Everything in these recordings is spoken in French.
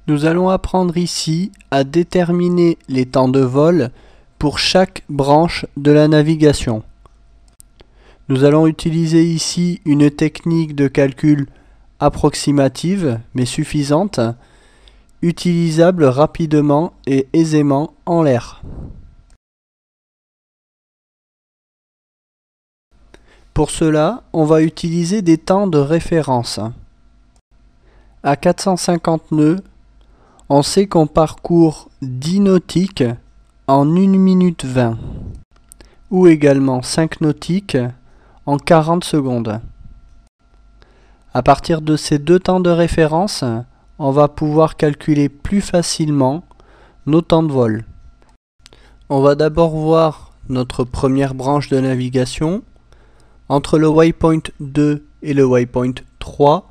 Nous allons apprendre ici à déterminer les temps de vol pour chaque branche de la navigation. Nous allons utiliser ici une technique de calcul approximative mais suffisante, utilisable rapidement et aisément en l'air. Pour cela, on va utiliser des temps de référence. À 450 nœuds, on sait qu'on parcourt 10 nautiques en 1 minute 20, ou également 5 nautiques en 40 secondes. À partir de ces deux temps de référence, on va pouvoir calculer plus facilement nos temps de vol. On va d'abord voir notre première branche de navigation. Entre le waypoint 2 et le waypoint 3,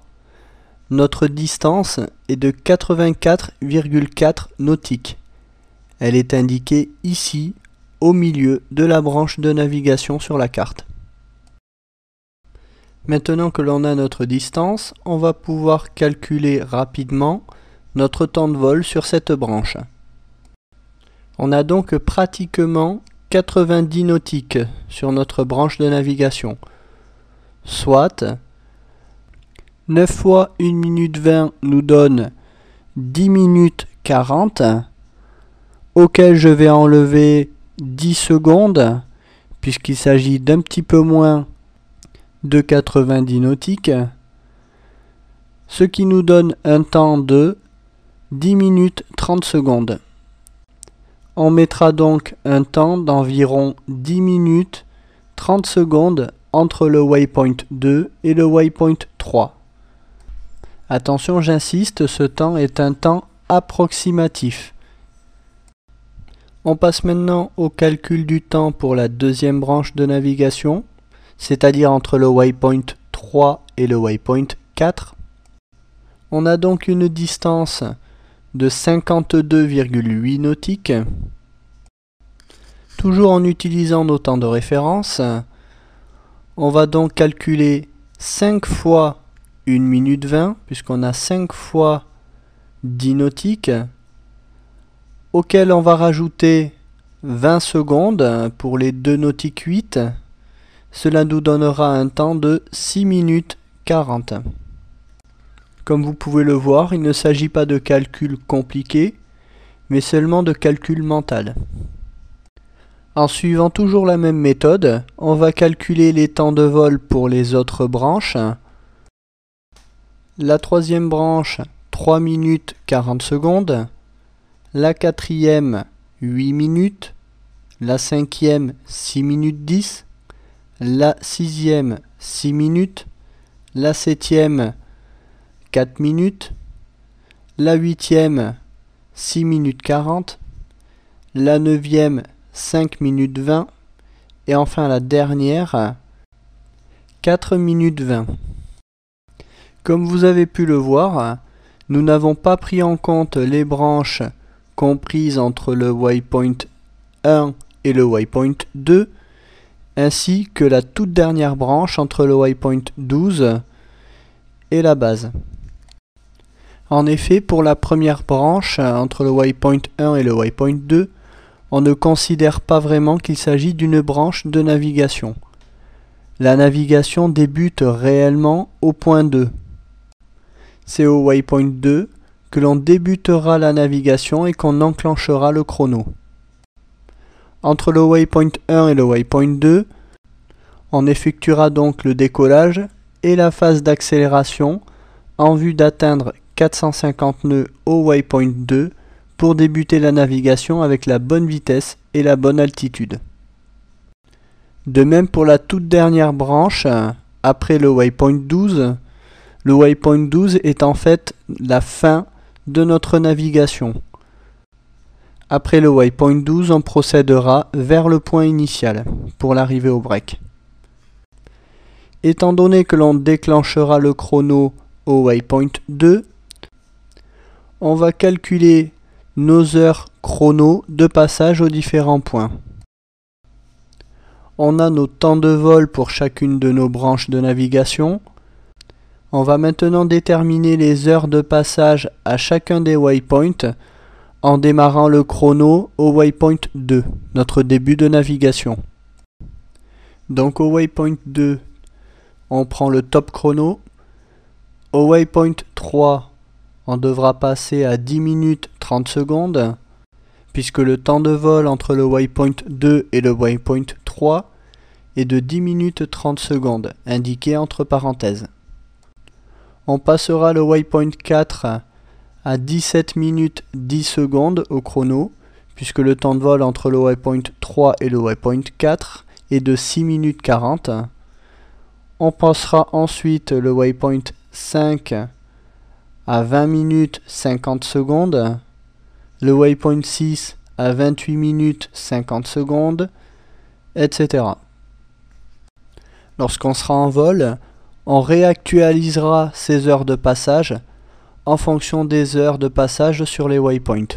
notre distance est de 84,4 nautiques. Elle est indiquée ici, au milieu de la branche de navigation sur la carte. Maintenant que l'on a notre distance, on va pouvoir calculer rapidement notre temps de vol sur cette branche. On a donc pratiquement 90 nautiques sur notre branche de navigation, soit 9 fois 1 minute 20 nous donne 10 minutes 40, auquel je vais enlever 10 secondes, puisqu'il s'agit d'un petit peu moins de 90 nautiques, ce qui nous donne un temps de 10 minutes 30 secondes. On mettra donc un temps d'environ 10 minutes 30 secondes entre le waypoint 2 et le waypoint 3. Attention, j'insiste, ce temps est un temps approximatif. On passe maintenant au calcul du temps pour la deuxième branche de navigation, c'est-à-dire entre le waypoint 3 et le waypoint 4. On a donc une distance de 52,8 nautiques. Toujours en utilisant nos temps de référence, on va donc calculer 5 fois 1 minute 20, puisqu'on a 5 fois 10 nautiques, auquel on va rajouter 20 secondes pour les 2 nautiques 8. Cela nous donnera un temps de 6 minutes 40. Comme vous pouvez le voir, il ne s'agit pas de calcul compliqué, mais seulement de calcul mental. En suivant toujours la même méthode, on va calculer les temps de vol pour les autres branches. La troisième branche, 3 minutes 40 secondes. La quatrième, 8 minutes. La cinquième, 6 minutes 10. La sixième, 6 minutes. La septième, 4 minutes. La huitième, 6 minutes 40. La neuvième, 5 minutes 20. Et enfin la dernière, 4 minutes 20. Comme vous avez pu le voir, nous n'avons pas pris en compte les branches comprises entre le waypoint 1 et le waypoint 2, ainsi que la toute dernière branche entre le waypoint 12 et la base. En effet, pour la première branche, entre le waypoint 1 et le waypoint 2, on ne considère pas vraiment qu'il s'agit d'une branche de navigation. La navigation débute réellement au point 2. C'est au waypoint 2 que l'on débutera la navigation et qu'on enclenchera le chrono. Entre le waypoint 1 et le waypoint 2, on effectuera donc le décollage et la phase d'accélération en vue d'atteindre 450 nœuds au waypoint 2 pour débuter la navigation avec la bonne vitesse et la bonne altitude. De même pour la toute dernière branche, après le waypoint 12, le waypoint 12 est en fait la fin de notre navigation. Après le waypoint 12, on procédera vers le point initial pour l'arrivée au break. Étant donné que l'on déclenchera le chrono au waypoint 2, on va calculer nos heures chrono de passage aux différents points. On a nos temps de vol pour chacune de nos branches de navigation. On va maintenant déterminer les heures de passage à chacun des waypoints en démarrant le chrono au waypoint 2, notre début de navigation. Donc au waypoint 2, on prend le top chrono. Au waypoint 3, on devra passer à 10 minutes 30 secondes, puisque le temps de vol entre le waypoint 2 et le waypoint 3 est de 10 minutes 30 secondes, indiqué entre parenthèses. On passera le waypoint 4 à 17 minutes 10 secondes au chrono, puisque le temps de vol entre le waypoint 3 et le waypoint 4 est de 6 minutes 40. On passera ensuite le waypoint 5 à 20 minutes 50 secondes, le waypoint 6 à 28 minutes 50 secondes, etc. Lorsqu'on sera en vol, on réactualisera ces heures de passage en fonction des heures de passage sur les waypoints.